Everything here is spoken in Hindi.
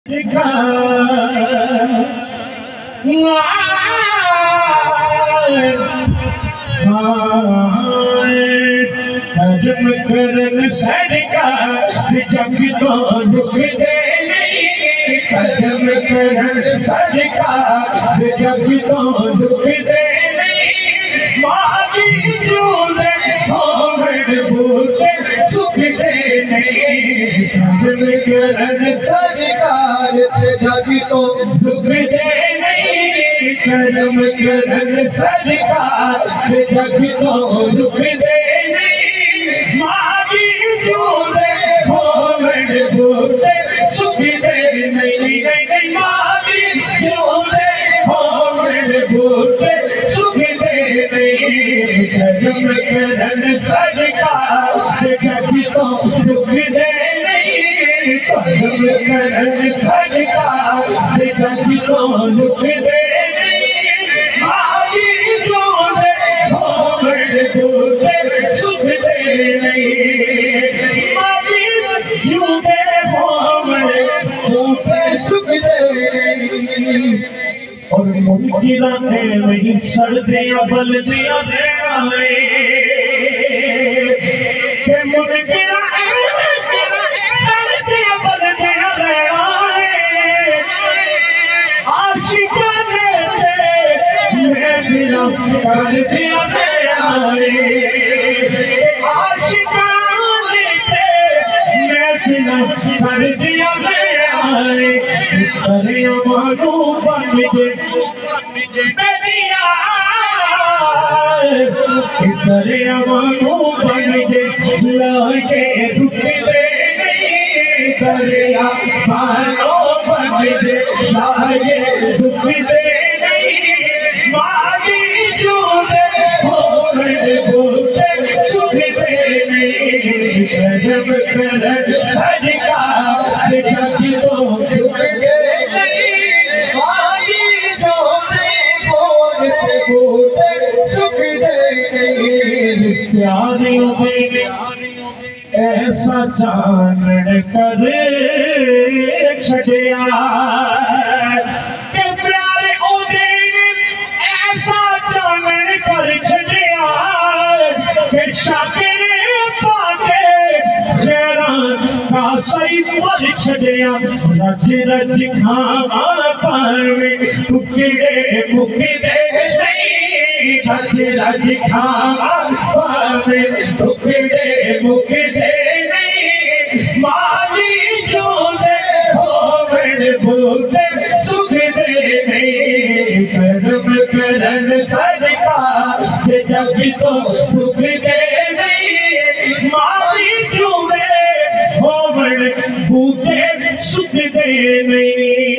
कर्म करन सरकार जग तो रुक दे नहीं, कर्म करन सरकार जग तो रुक दे नहीं, मागी चूले होवण बूटे सुख दे नहीं, कर्म करन सरकार जग तो रुक दे नहीं, कर्म करन सरकार जग तो रुक दे नहीं, मागी चूले होवण बूटे सुख दे नहीं, मागी चूले होवण बूटे सुख दे नहीं, कर्म करन सरकार जग तो रुक दे नहीं, कर्म करन सरकार जग तो रुक दे नहीं, मागी चूले होवण बूटे सुख दे नहीं, मागी चूले होवण बूटे सुख दे नहीं। और मुनकिरा है वही सर्दियां बलदियां दे वाले के मुनकिरा है सर्दियां बलदियां दे वाले, आशिका ने मैं बिना कर दिया दे आए, आशिका ने मैं बिना कर दिया दे आए, दरिया मानो बन जे बेदिया, दरिया मानो बन जे लाके रुक दे नहीं, दरिया मानो बन जे लाके रुक दे नहीं, मागी चूले होवण बूटे सुख दे नहीं, कर्म करन सरकार जग तो रुक दे नहीं, मागी चूले होवण बूटे सुख दे नहीं। प्यारियों में ऐसा चानन कर छड़िया के प्यारे ओदे ऐसा चानन कर छड़िया के शाकिर पाके खैरान का सही पर छड़िया, रज रज खावा पावे टुकड़े मुक दे नहीं, रज रज खावा पावे टुकड़े मुक दे नहीं, मागी चूले होवण बूटे सुख दे नहीं, कर्म करन सरकार जग तो रुक दे नहीं, मागी चूले होवण बूटे सुख दे नहीं।